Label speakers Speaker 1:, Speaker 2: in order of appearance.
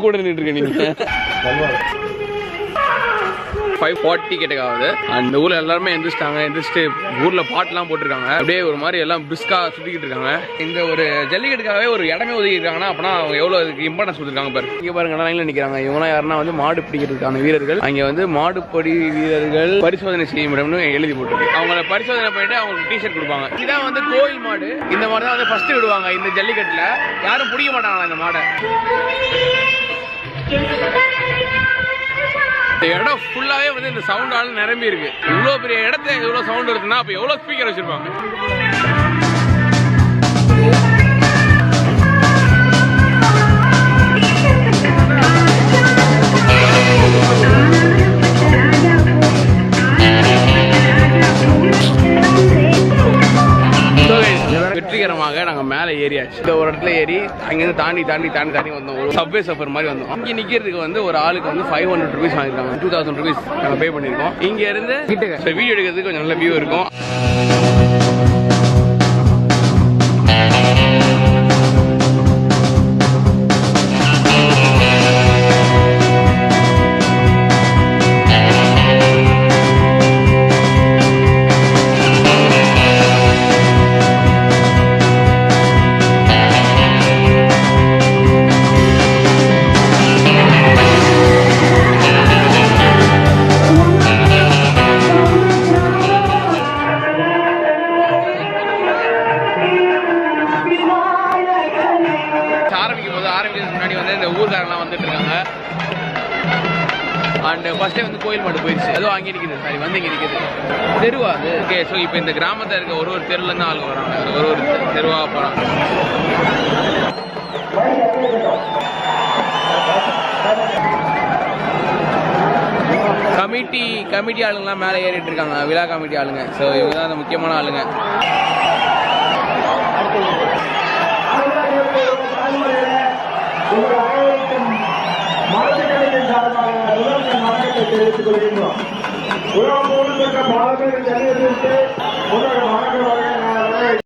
Speaker 1: கூட நின்றுட்டு இருக்க நீங்க 5:40 கிட்டக்க ஆகுது. அந்த ஊர்ல எல்லாருமே எந்திரிச்சிட்டு ஊர்ல பாட்டுலாம் போட்டிருக்காங்க. அப்படியே ஒரு மாதிரி எல்லாம் பிரிஸ்கா சுத்திக்கிட்டு இருக்காங்க. இந்த ஒரு ஜல்லிக்கட்டுக்காகவே ஒரு இடமே ஒதுக்கிருக்காங்கன்னா அப்பனா அவங்க எவ்வளவு அதுக்கு இம்பார்ட்டன்ஸ் கொடுத்துருக்காங்க பாரு. இங்க பாருங்க லைன்ல நிக்கிறாங்க. இவங்க யாருன்னா வந்து மாடு பிடிக்கிறதுக்கான வீரர்கள். அங்க வந்து மாடுபடி வீரர்கள் பரிசோதனை செய்யும் இடம்னு எழுதி போட்டுருக்கு. அவங்கள பரிசோதனை பண்ணிட்டு அவங்களுக்கு டிஷர்ட் கொடுப்பாங்க. இதான் வந்து கோயில் மாடு. இந்த மாடு தான் வந்து ஃபர்ஸ்ட் விடுவாங்க இந்த ஜல்லிக்கட்டுல. யாரும் பிடிக்க மாட்டாங்களா இந்த மாடை. இந்த இடம் ஃபுல்லாவே வந்து இந்த சவுண்டால நிரம்பி இருக்கு. இவ்வளவு பெரிய இடத்துல இவ்வளவு சவுண்ட் இருக்குன்னா அப்ப எவ்வளவு ஸ்பீக்கர் வச்சிருப்பாங்க. வெற்றிகரமாக நாங்க மேல ஏறியாச்சு. இந்த ஒரு இடத்துல ஏறி அங்கிருந்து தாண்டி வந்தோம். ஒரு சப்வே சஃபர் மாதிரி வந்தோம். இங்க நிக்கிறதுக்கு வந்து ஒரு ஆளுக்கு வந்து 500 rupees வாங்கிருக்காங்க. 2000 rupees நாங்க பே பண்ணிருக்கோம். இங்க இருந்து வீடியோ எடுக்கிறதுக்கு கொஞ்சம் நல்ல வியூ இருக்கும். முன்னாடி வந்து இந்த ஊர்காரெல்லாம் வந்துட்டு இருக்காங்க. அண்ட் ஃபர்ஸ்ட் டைம் வந்து கோயில் மாடு போயிடுச்சு. அதுவும் அங்கே நிற்குது. சாரி வந்து இங்கே நிற்குது. தெருவா அது. ஓகே, ஸோ இப்போ இந்த கிராமத்தில் இருக்க ஒரு தெருவுலேருந்து ஆளுங்க வராங்க. ஒரு தெருவாக போகிறாங்க. கமிட்டி ஆளுங்கெல்லாம் மேலே ஏறிட்டு இருக்காங்க. விழா கமிட்டி ஆளுங்க. ஸோ இவங்க தான் அந்த முக்கியமான ஆளுங்க.
Speaker 2: தெரிவித்துக் கொள்கின்றோம்.